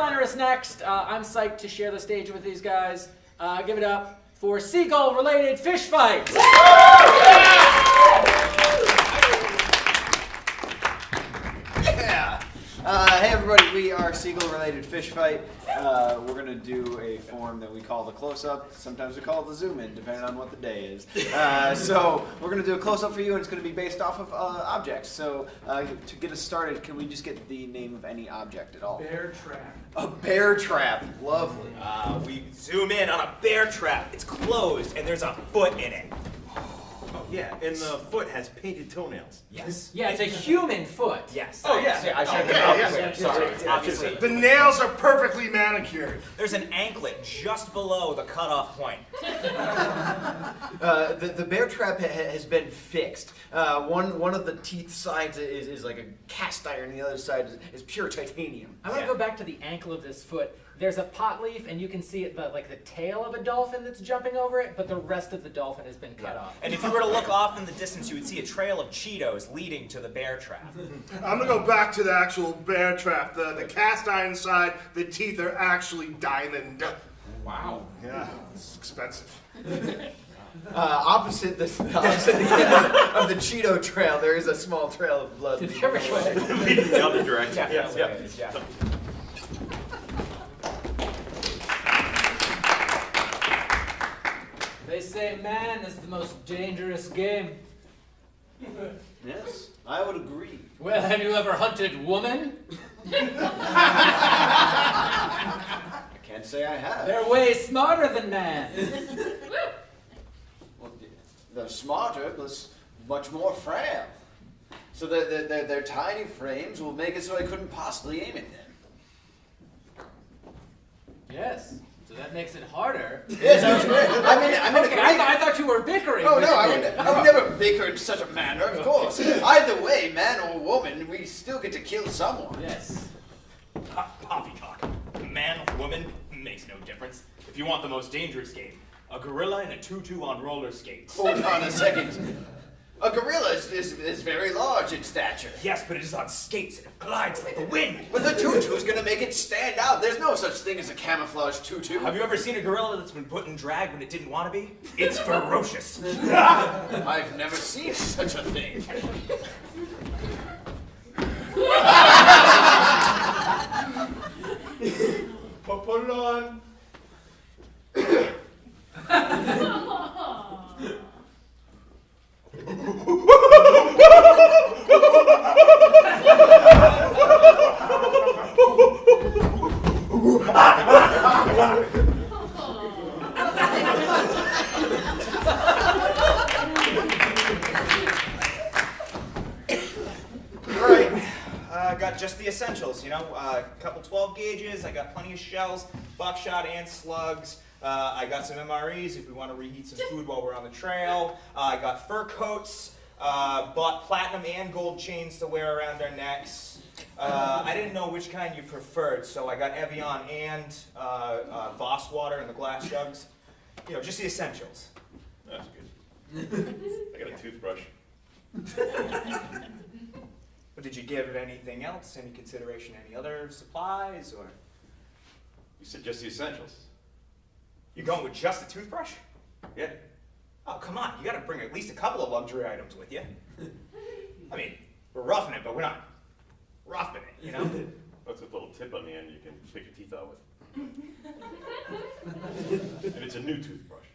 headliner is next. I'm psyched to share the stage with these guys. Give it up for Seagull-related fish fight. Yeah. Hey everybody, we are Seagull-related fish fight. We're gonna do a form that we call the close-up. Sometimes we call it the zoom-in, depending on what the day is. So we're gonna do a close-up for you, and it's gonna be based off of objects. So to get us started, can we just get the name of any object at all? Bear trap. A bear trap. Lovely. We zoom in on a bear trap. It's closed, and there's a foot in it. Yeah, and the foot has painted toenails. Yes. Yeah, it's a human foot. Yes. Oh, yeah. I should Okay, have yeah. Sorry. Obviously. The nails are perfectly manicured. There's an anklet just below the cutoff point. The bear trap has been fixed. One of the teeth sides is like a cast iron, the other side is pure titanium. I want to go back to the ankle of this foot. There's a pot leaf, and you can see it, like the tail of a dolphin that's jumping over it, but the rest of the dolphin has been cut off. And if you were to look off in the distance, you would see a trail of Cheetos leading to the bear trap. I'm gonna go back to the actual bear trap. The cast iron side, the teeth are actually diamond. Wow. Yeah, it's expensive. Opposite the end of the Cheeto trail, there is a small trail of blood. There we go. Leading the other direction. Definitely Yeah. is, yeah. They say man is the most dangerous game. Yes, I would agree. Well, have you ever hunted woman? I can't say I have. They're way smarter than man. Well, they're smarter, but much more frail. So their tiny frames will make it so I couldn't possibly aim at them. Yes. So that makes it harder. Yes, I was great. Okay, I thought you were bickering. Oh no, I would never bicker in such a manner, of course. Either way, man or woman, we still get to kill someone. Yes. Poppycock. Man, woman, makes no difference. If you want the most dangerous game, a gorilla in a tutu on roller skates. Hold on a second. A gorilla is very large in stature. Yes, but it is on skates and it glides like the wind. But the tutu is going to make it stand out. There's no such thing as a camouflage tutu. Have you ever seen a gorilla that's been put in drag when it didn't want to be? It's ferocious. I've never seen such a thing. Put it on. I got just the essentials, you know, a couple 12 gauges, I got plenty of shells, buckshot and slugs, I got some MREs if we want to reheat some food while we're on the trail, I got fur coats, bought platinum and gold chains to wear around our necks. I didn't know which kind you preferred, so I got Evian and Voss water in the glass jugs. You know, just the essentials. That's good. I got a toothbrush. But did you give anything else? Any consideration, any other supplies, or? You said just the essentials. You going with just a toothbrush? Yeah. Oh, come on, you gotta bring at least a couple of luxury items with you. I mean, we're roughing it, but we're not roughing it, you know? That's with a little tip on the end you can pick your teeth out with. And it's a new toothbrush.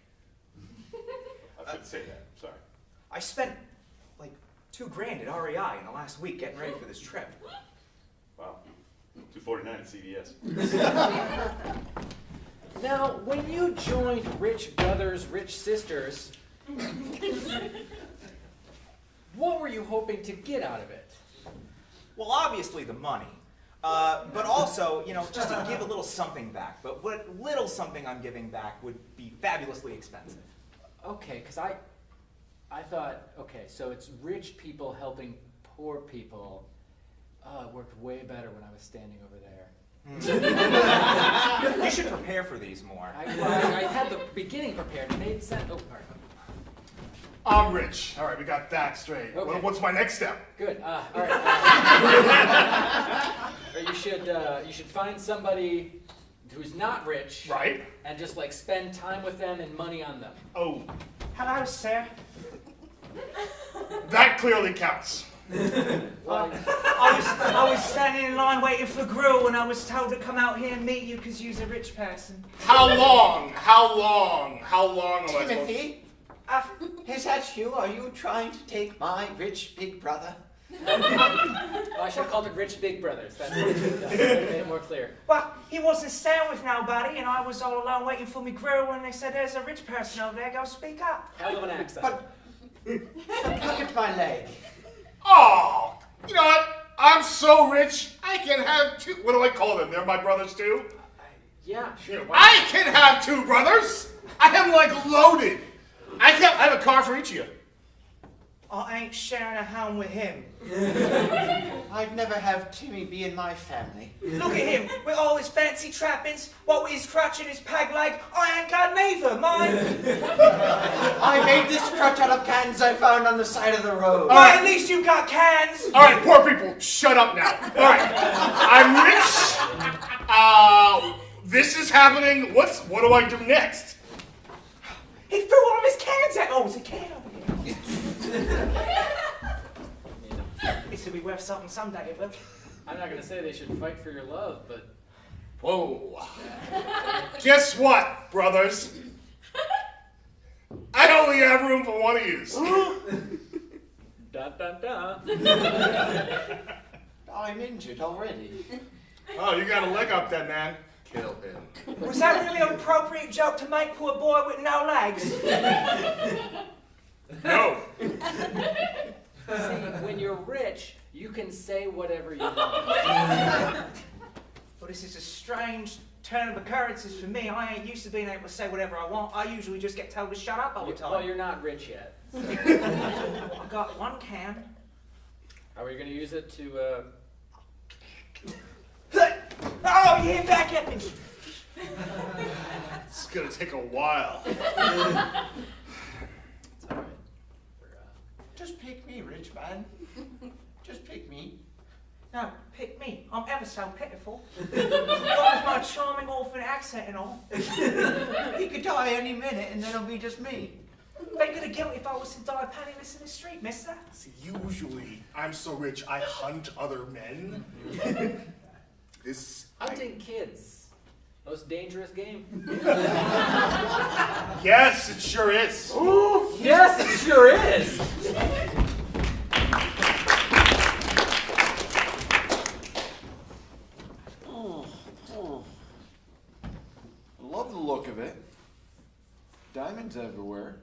I should say that, sorry. I spent like $2,000 at REI in the last week getting ready for this trip. Wow. $249 at CVS. Now, when you joined Rich Brothers, Rich Sisters, what were you hoping to get out of it? Well, obviously the money. But also, you know, just to give a little something back. But what little something I'm giving back would be fabulously expensive. Okay, because I thought, okay, so it's rich people helping poor people. Oh, it worked way better when I was standing over there. You should prepare for these more. I had the beginning prepared. It made sense. Oh, pardon. I'm rich. All right, we got that straight. Okay. What's my next step? Good. All right. You should find somebody who's not rich, Right. and just like spend time with them and money on them. Oh, Hello, sir. that clearly counts. I was standing in line waiting for grill and I was told to come out here and meet you because you're a rich person. How long am I supposed to... Timothy, is that you? Are you trying to take my rich big brother? I should have called it Rich Big Brothers. That's what made it more clear. Well, he wasn't staying with nobody and I was all alone waiting for me grill and they said, there's a rich person over there, go speak up. Hell of an accent. But look at my leg. Oh, you know what? I'm so rich, I can have two... What do I call them? They're my brothers too? Yeah, sure. I can have two brothers! I am like loaded. I have a car for each of you. I ain't sharing a home with him. I'd never have Timmy be in my family. Look at him, with all his fancy trappings, what with his crutch and his peg leg, I ain't got neither, mine. I made this crutch out of cans I found on the side of the road. Why, at least you got cans. All right, poor people, shut up now. All right, I'm rich. This is happening. What do I do next? He threw all of his cans at... Oh, it's a can over here. This will be worth something someday, it will. I'm not gonna say they should fight for your love, but Whoa. Guess what, brothers? I only have room for one of yous. dun dun dun. I'm injured already. Oh, you got a leg up then, man. Kill him. Was that really an appropriate joke to make for a boy with no legs? No. See, when you're rich, you can say whatever you want. Well, this is a strange turn of occurrences for me. I ain't used to being able to say whatever I want. I usually just get told to shut up all the time. Well, you're not rich yet. I got one can. Are we gonna use it to? Oh, yeah, back at me. It's gonna take a while. It's all right. Just pick me, rich man. Just pick me. No, pick me. I'm ever so pitiful. What with my charming orphan accent and all. He could die any minute and then it'll be just me. Think of the guilt if I was to die penniless in the street, mister. See, usually I'm so rich I hunt other men. Hunting kids. Most dangerous game. Yes, it sure is. Yes, it sure is. Love the look of it. Diamonds everywhere.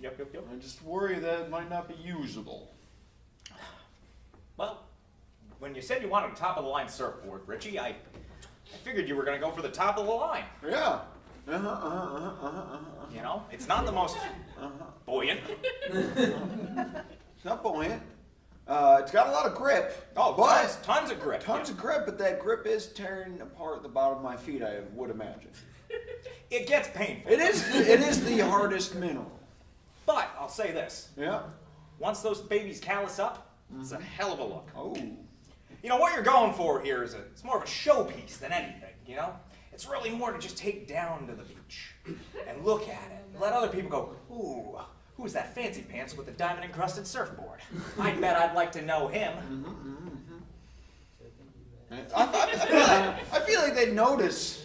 Yep. I just worry that it might not be usable. Well, when you said you wanted a top-of-the-line surfboard, Richie, I figured you were going to go for the top of the line. Yeah. You know, it's not the most buoyant. It's not buoyant. It's got a lot of grip. Oh, but tons of grip. Tons of grip, but that grip is tearing apart the bottom of my feet, I would imagine. It gets painful. It is the hardest mineral. But I'll say this. Yeah. Once those babies callus up, it's a hell of a look. Oh. You know, what you're going for here is it's more of a showpiece than anything, you know? It's really more to just take down to the beach and look at it. And let other people go, ooh, who's that fancy pants with the diamond-encrusted surfboard? I bet I'd like to know him. I feel like they notice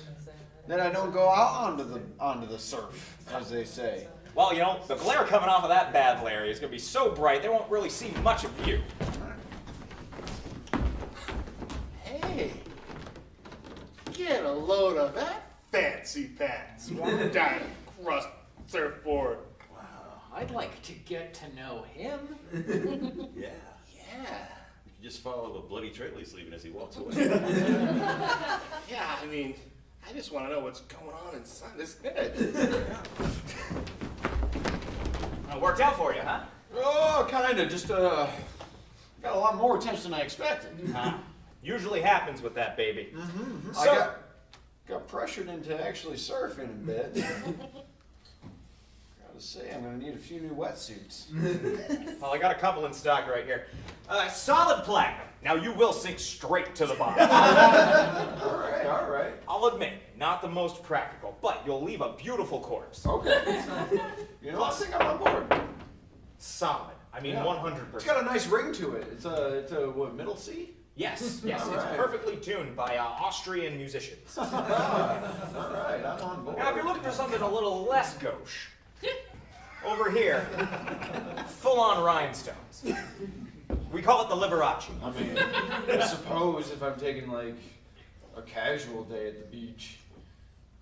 that I don't go out onto the surf, as they say. Well, you know, the glare coming off of that bad Larry is going to be so bright they won't really see much of you. Hey, get a load of that fancy pants. Diamond crust surfboard. I'd like to get to know him. Yeah. Yeah. You can just follow the bloody trail he's leaving as he walks away. Yeah, I mean, I just want to know what's going on inside this head. It worked out for you, huh? Oh, kinda. Just got a lot more attention than I expected. Usually happens with that baby. I So, got pressured into actually surfing a bit. Gotta Let's say I'm gonna need a few new wetsuits. Well, I got a couple in stock right here. Solid platinum. Now you will sink straight to the bottom. All right. I'll admit, not the most practical, but you'll leave a beautiful corpse. Okay. You know, I think I'm on board. Solid. I mean, Yeah. 100%. It's got a nice ring to it. It's a what, middle C? Yes, All it's right. perfectly tuned by Austrian musicians. All right, I'm on board. Now, if you're looking for something a little less gauche, over here, full-on rhinestones. We call it the Liberace. I mean, I suppose if I'm taking like a casual day at the beach.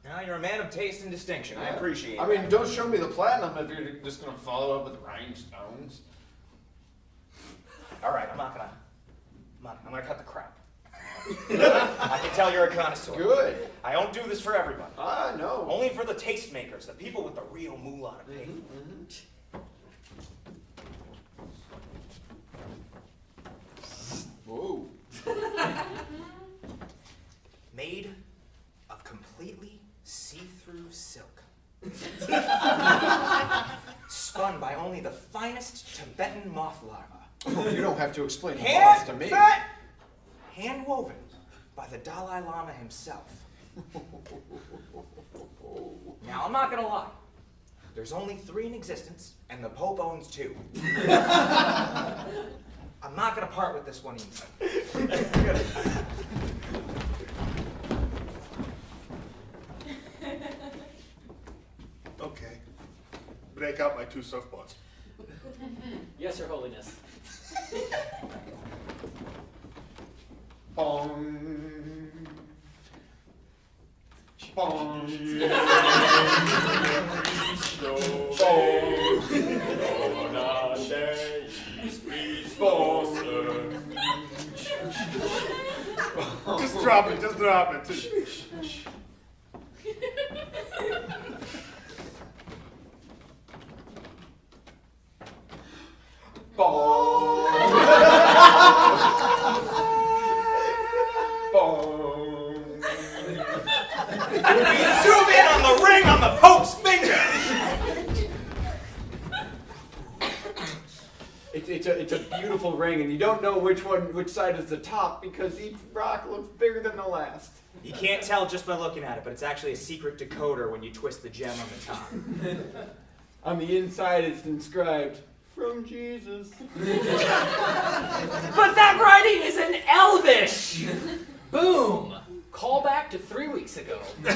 Now, you're a man of taste and distinction. I appreciate I that. mean, don't show me the platinum if you're just gonna follow up with rhinestones. All right, I'm gonna cut the crap. I can tell you're a connoisseur. Good. I don't do this for everybody. Ah, no. Only for the tastemakers, the people with the real moolah to pay. Whoa. Made of completely see-through silk. Spun by only the finest Tibetan moth larvae. Oh, you don't have to explain the moths to me. Hand woven by the Dalai Lama himself. Now, I'm not gonna lie. There's only 3 in existence, and the Pope owns 2. I'm not gonna part with this one either. Okay. Break out my 2 surfboards. Yes, Your Holiness. Bong. Bong. Just drop it, just drop it. We zoom in on the ring on the Pope's finger! It's a beautiful ring, and you don't know which side is the top because each rock looks bigger than the last. You can't tell just by looking at it, but it's actually a secret decoder when you twist the gem on the top. On the inside, it's inscribed, "From Jesus." But that writing is in Elvish! Boom! Call back to 3 weeks ago. Man, I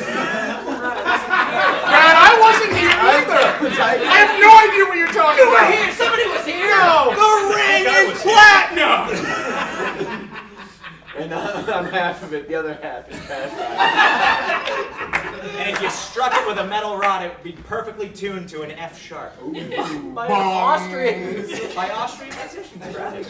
wasn't here either! I have no idea what you're talking You were about! here! Somebody was here! No! The ring is platinum! And on half of it, the other half is cast iron. And if you struck it with a metal rod, it would be perfectly tuned to an F sharp. By Austrians. By Austrian musicians, right?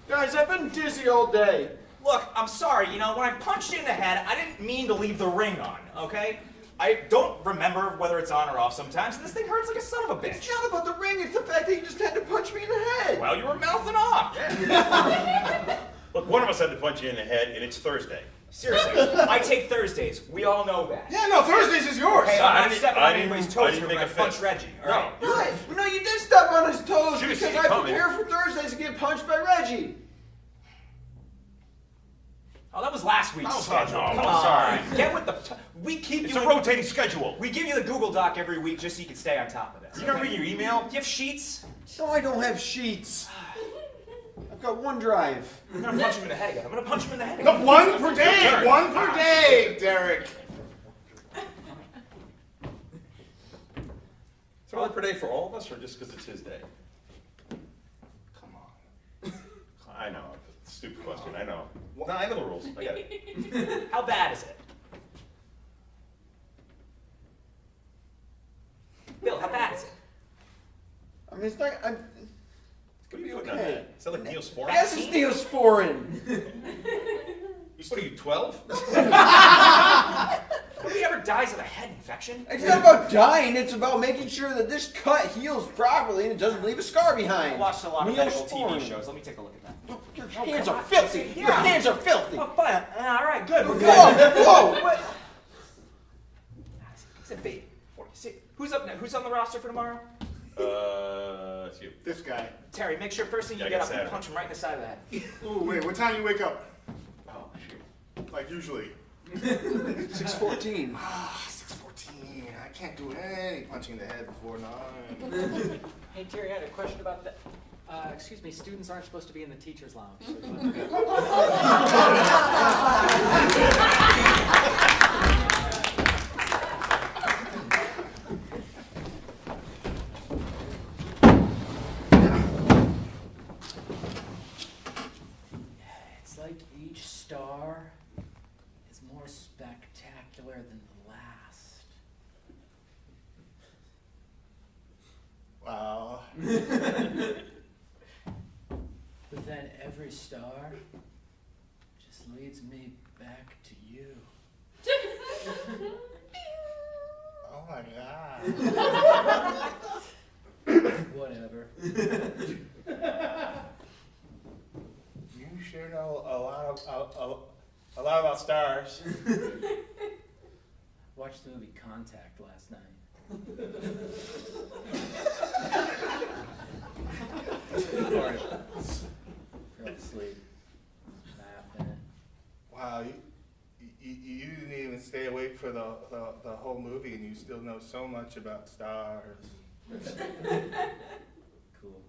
Guys, I've been dizzy all day. Look, I'm sorry, when I punched you in the head, I didn't mean to leave the ring on, okay? I don't remember whether it's on or off sometimes, and this thing hurts like a son of a bitch. It's not about the ring, it's the fact that you just had to punch me in the head. Well, you were mouthing off. Look, one of us had to punch you in the head, and it's Thursday. Seriously, I take Thursdays. We all know that. Yeah, no, Thursdays is yours! Okay, I I'm not didn't- stepping I on didn't- anybody's I toes didn't here make when I a punch fist. Reggie, all right? Right. No, you did step on his toes Should've because seen it I coming. prepare for Thursdays to get punched by Reggie. Oh, that was last week's Oh, schedule. no, Come I'm on. sorry. Get with the... We keep It's you... a rotating schedule. We give you the Google Doc every week just so you can stay on top of this. You don't read your email? Do you have sheets? No, I don't have sheets. I've got OneDrive. I'm gonna punch him in the head again. I'm gonna punch him in the head No, again. 1 per day! turn. 1 per day, Derek! Is it one per day for all of us, or just because it's his day? Come on. I know. It's a stupid question. I know. No, I know the rules. I got it. How bad is it? Bill, how bad is it? I mean, it's not. What are you putting on okay. that? Is that like Neosporin? Yes, it's Neosporin. What are you, 12? Have you ever ever dies of a head infection. It's not about dying, it's about making sure that this cut heals properly and it doesn't leave a scar I behind. watched a lot of medical TV Neosporin. shows. Let me take a look at that. Your hands are filthy! Yeah. Your hands are filthy! Oh, fine. All right, good. We're good. Whoa! Whoa! What? He's a bait. See, who's up next? Who's on the roster for tomorrow? It's you. This guy. Terry, make sure first thing you Yeah, get get up and Saturday. punch him right in the side of the head. Oh, wait, what time do you wake up? Oh, shoot. Like usually. 6:14. 6:14. I can't do any punching in the head before 9. Hey Terry, I had a question about that. Excuse me, students aren't supposed to be in the teacher's lounge. So it's like each star is more spectacular than the last. Wow. But then every star just leads me back to you. Oh my god. Whatever. You sure know a lot about stars. Watched the movie Contact last night. Fell asleep. Laughing. Wow, you didn't even stay awake for the whole movie and you still know so much about stars. Cool.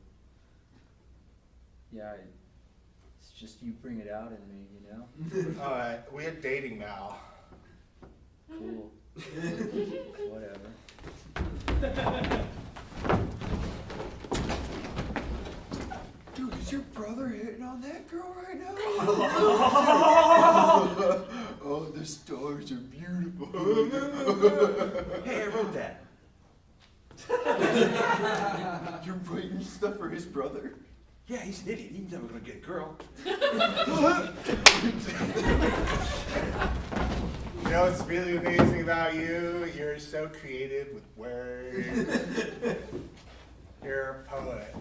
Yeah, it's just you bring it out in me, you know? Alright, we're dating now. Cool. Whatever. Dude, is your brother hitting on that girl right now? Oh, the stars are beautiful. Hey, I wrote that. You're writing stuff for his brother? Yeah, he's an idiot. He's never gonna get a girl. You know what's really amazing about you? You're so creative with words. You're a poet.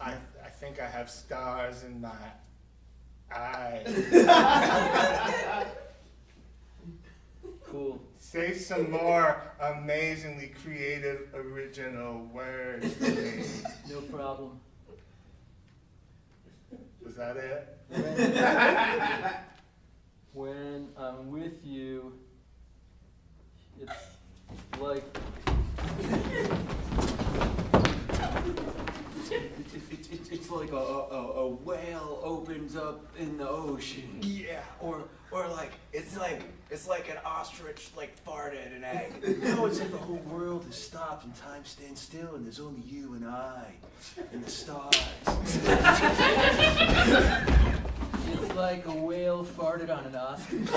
I think I have stars in my eyes. Cool. Say some more amazingly creative, original words to me. No problem. Was that it? When I'm with you, it's like It's like a whale opens up in the ocean. Yeah, or like it's like an ostrich like farted an egg. No, it's like the whole world has stopped and time stands still and there's only you and I and the stars. it's like a whale farted on an ostrich.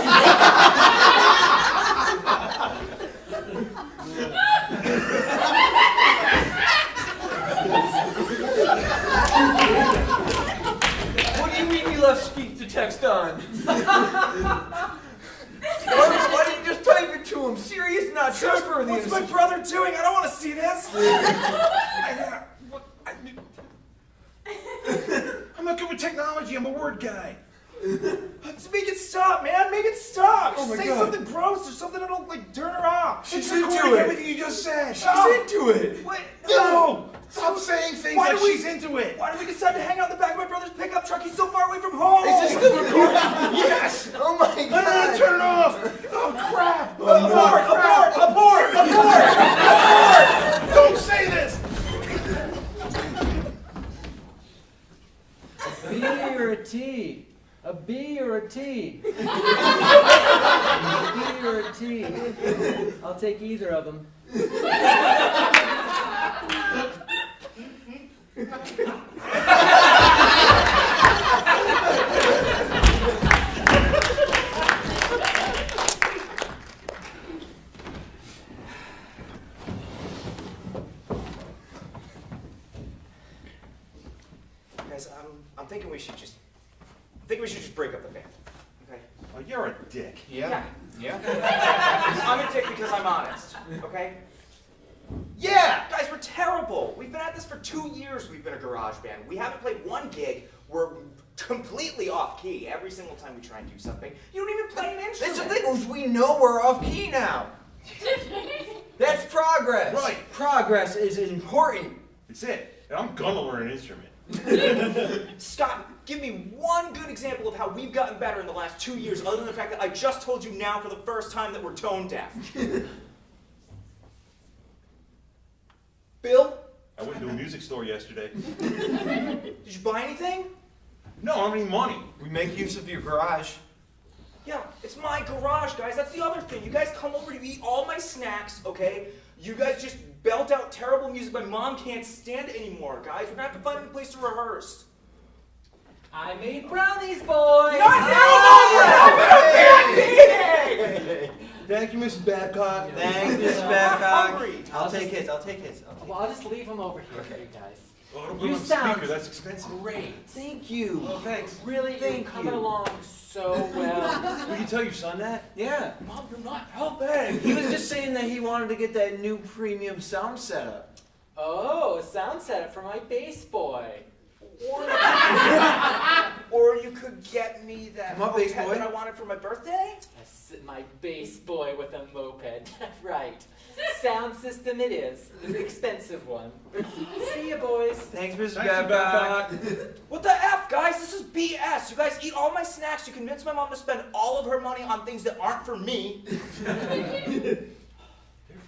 What do you mean you left speech to text on? Why didn't you just type it to him? Sirius not trustworthy. What's my brother doing? I don't want to see this. I'm not good with technology. I'm a word guy. Let's make it stop, man. Make it stop. Oh my Say God. something gross or something that'll like turn her off. She's It's recording into it. everything you just said. She's No. into it. What? No! Stop saying things Why like do we- she's into it. Why did we decide to hang out in the back of my brother's pickup truck? He's so far away from home. Is this still recording? Yes! Oh my No, god! turn it off! Oh crap! Abort! Don't say this! A B or a T? A B or a T? A B or a T? I'll take either of them. Guys, I'm thinking we should just break up the band. Okay. Oh, you're a dick. Yeah. Yeah? I'm a dick because I'm honest, okay? Yeah! Guys, we're terrible. We've been at this for 2 years. We've been a garage band. We haven't played one gig. We're completely off key every single time we try and do something. You don't even play an instrument. That's the thing, we know we're off key now. That's progress. Right. Progress is important. That's it. And I'm gonna learn an instrument. Scott, give me one good example of how we've gotten better in the last 2 years, other than the fact that I just told you now for the first time that we're tone deaf. Bill? I went to a music store yesterday. Did you buy anything? No, I don't have any money. We make use of your garage. Yeah, it's my garage, guys. That's the other thing. You guys come over to eat all my snacks, okay? You guys just belt out terrible music my mom can't stand anymore, guys. We're gonna have to find a place to rehearse. I made brownies, boys! Not now, Mom! Thank you, Mrs. Babcock. Thank you, Mrs. I'm Babcock. hungry. I'll take his. I'll take his. Well, I'll just leave them over here for you guys. Oh, don't put You it on sound speaker, that's expensive. great. Thank you. Oh, thanks. Really, you're Thank coming you. along so well. Will you tell your son that? Yeah. Mom, you're not helping. He was just saying that he wanted to get that new premium sound setup. Oh, a sound setup for my bass boy. Or you could get me that Come on, bass moped boy. that I wanted for my birthday. My bass boy with a moped. Right. Sound system it is. The expensive one. See ya, boys. Thanks, Mrs. Thank you, Babcock. What the F, guys? This is BS. You guys eat all my snacks. You convince my mom to spend all of her money on things that aren't for me. They're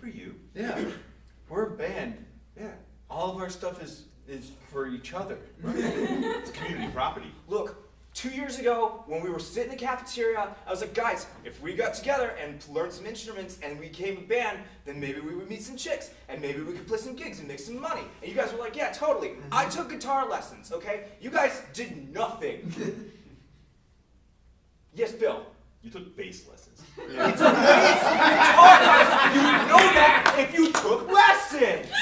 for you. Yeah. We're a band. Yeah. All of our stuff is for each other. It's community property. Look, 2 years ago, when we were sitting in the cafeteria, I was like, guys, if we got together and learned some instruments and we became a band, then maybe we would meet some chicks, and maybe we could play some gigs and make some money. And you guys were like, yeah, totally. I took guitar lessons, okay? You guys did nothing. Yes, Bill. You took bass lessons. You took bass guitar lessons. You would know that if you took lessons.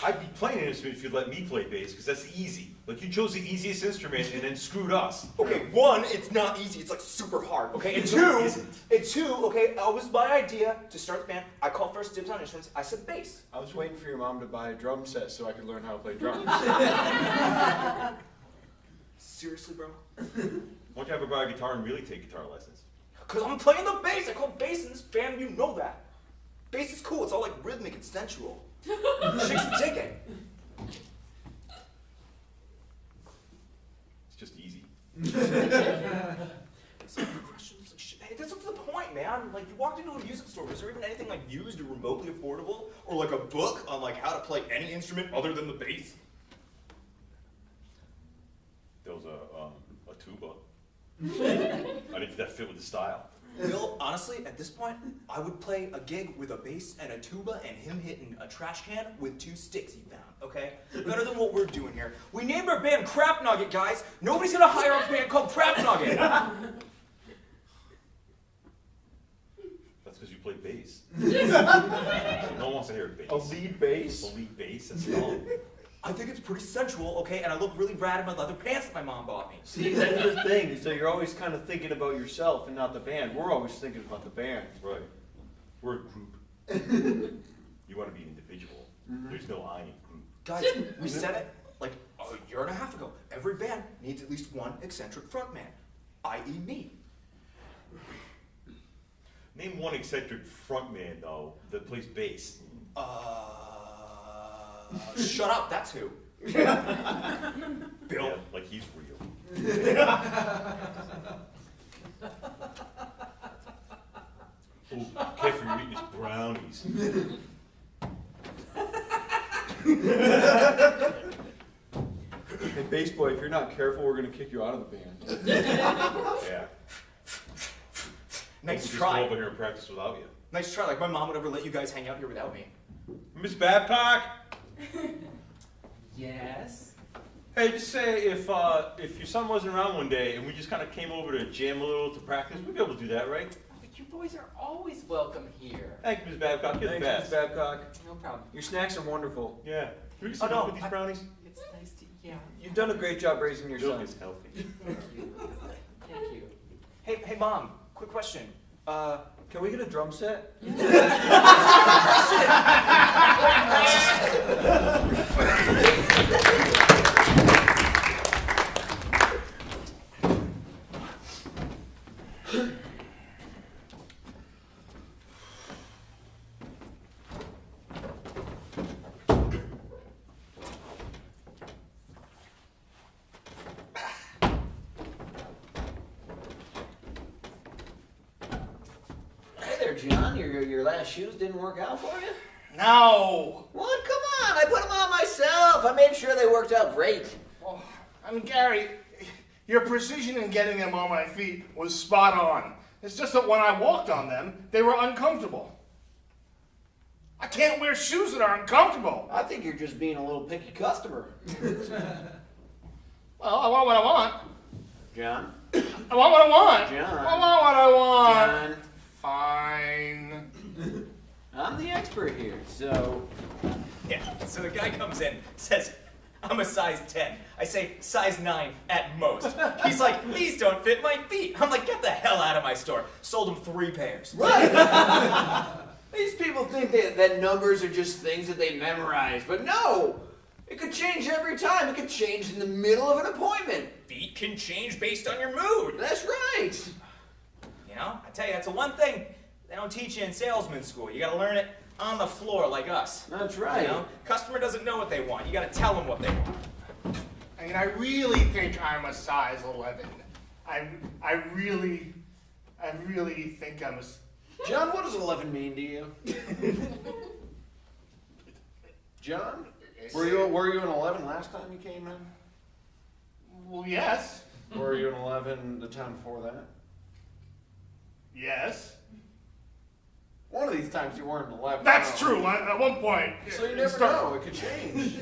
I'd be playing an instrument if you'd let me play bass, because that's easy. Like, you chose the easiest instrument and then screwed us. Okay, one, it's not easy. It's like super hard. Okay, and No, it two, isn't. okay, it was my idea to start the band. I called first dibs on instruments. I said bass. I was waiting for your mom to buy a drum set so I could learn how to play drums. Seriously, bro? Why don't you ever buy a guitar and really take guitar lessons? Cause I'm playing the bass. I call bass in this band. You know that. Bass is cool. It's all like rhythmic and sensual. Chicks dig it. It's just easy. Hey, that's not the point, man. Like, you walked into a music store. Was there even anything like used or remotely affordable, or like a book on like how to play any instrument other than the bass? There was a tuba. I didn't think that fit with the style. Bill, honestly, at this point, I would play a gig with a bass and a tuba and him hitting a trash can with 2 sticks he found, okay? Better than what we're doing here. We named our band Crap Nugget, guys. Nobody's gonna hire a band called Crap Nugget. That's because you play bass. No one wants to hear bass. A lead bass? A lead bass, that's all. I think it's pretty sensual, okay? And I look really rad in my leather pants that my mom bought me. See, that's the thing. So you're always kind of thinking about yourself and not the band. We're always thinking about the band. Right. We're a group. You want to be an individual. There's no I in group. Guys, we said it like a year and a half ago. Every band needs at least one eccentric frontman, i.e. me. Name one eccentric frontman, though, that plays bass. Shut up, that's who. Bill. Yeah, like he's real. Oh, careful, you're eating his brownies. Hey, bass boy, if you're not careful, we're gonna kick you out of the band. Yeah. Nice Just try. go over here and practice without you. Nice try. Like my mom would ever let you guys hang out here without me. Miss Babcock? Yes? Hey, just say if your son wasn't around one day and we just kind of came over to jam a little to practice, we'd be able to do that, right? But you boys are always welcome here. Thank you, Miss Babcock. You're the Thanks, best. Mrs. Babcock. No problem. Your snacks are wonderful. Yeah. Can we get Oh, some no, milk with these I- brownies? It's nice to, yeah. You've done a great job raising your Milk son. is healthy. Thank you. Thank you. Hey, Mom. Quick question. Can we get a drum set? Hey there, John. Your last shoes didn't work out for you? No. What? Come on. I put them on myself. I made sure they worked out great. Oh, I mean, Gary, your precision in getting them on my feet was spot on. It's just that when I walked on them, they were uncomfortable. I can't wear shoes that are uncomfortable. I think you're just being a little picky customer. Well, I want what I want. John? I want what I want. John. I want what I want. John, Fine. I'm the expert here, so... Yeah, so the guy comes in, says, I'm a size 10. I say, size 9 at most. He's like, these don't fit my feet. I'm like, get the hell out of my store. Sold him 3 pairs. Right. These people think that numbers are just things that they memorize, but no! It could change every time. It could change in the middle of an appointment. Feet can change based on your mood. That's right. You know, I tell you, that's the one thing they don't teach you in salesman school. You gotta learn it on the floor like us. That's right. You know, customer doesn't know what they want. You gotta tell them what they want. I mean, I really think I'm a size 11. I really think I'm a... John, what does 11 mean to you? John? Were you an 11 last time you came in? Well, yes. Were you an 11 the time before that? Yes. One of these times you weren't an 11. That's no. true. At one point. So you never know. It could change.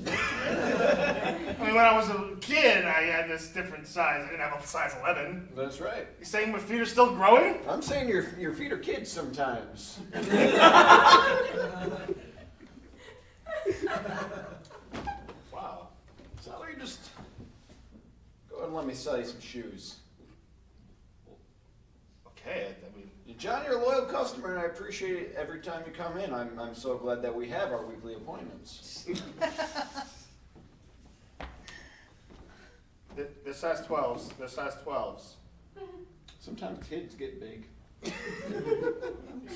I mean, when I was a kid, I had this different size. I didn't have a size 11. That's right. You saying my feet are still growing? I'm saying your feet are kids sometimes. Wow. So how about you just go ahead and let me sell you some shoes. Okay. I mean, John, you're a loyal customer, and I appreciate it every time you come in. I'm so glad that we have our weekly appointments. they're size 12s. They're size 12s. Sometimes kids get big.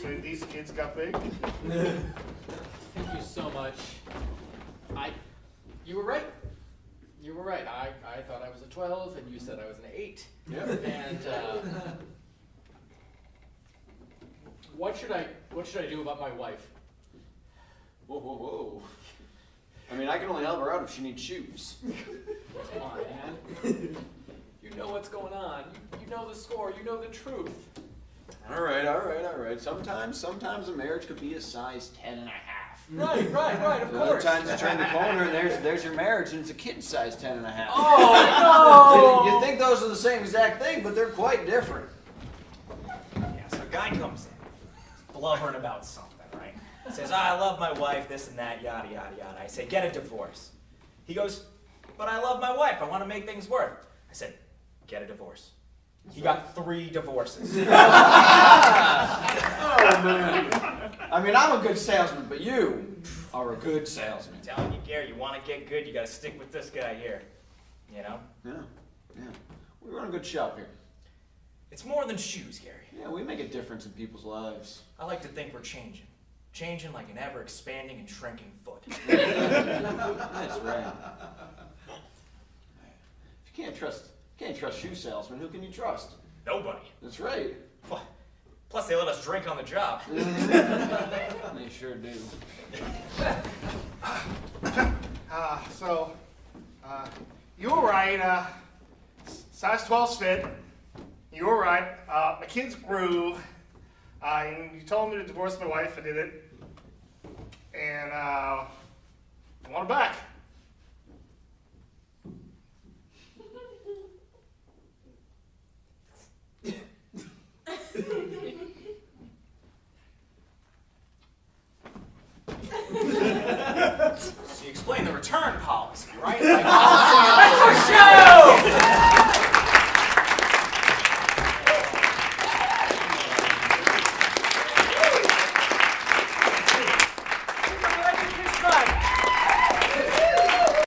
So these kids got big? Thank you so much. You were right. You were right. I thought I was a 12, and you said I was an 8. Yep. And what should I do about my wife? Whoa, whoa, whoa. I mean, I can only help her out if she needs shoes. Come on, man. You know what's going on. You know the score. You know the truth. All right. Sometimes a marriage could be a size 10 and a half. Right, of The other course. times you turn the corner and there's your marriage and it's a kid size 10 and a half. Oh, no! You think those are the same exact thing, but they're quite different. Yeah, so a guy comes in, blubbering about something, right? Says, I love my wife, this and that, yada, yada, yada. I say, get a divorce. He goes, but I love my wife. I want to make things work. I said, get a divorce. He got 3 divorces. Oh, man. I mean, I'm a good salesman, but you are a good salesman. I'm telling you, Gary, you want to get good, you got to stick with this guy here. You know? Yeah. We run a good shop here. It's more than shoes, Gary. Yeah, we make a difference in people's lives. I like to think we're changing. Changing like an ever-expanding and shrinking foot. That's right. If you can't trust shoe salesmen, who can you trust? Nobody. That's right. Plus, they let us drink on the job. They sure do. You were right. Size 12's fit. You were right. My kids grew. And you told me to divorce my wife. I did it. And I want her back.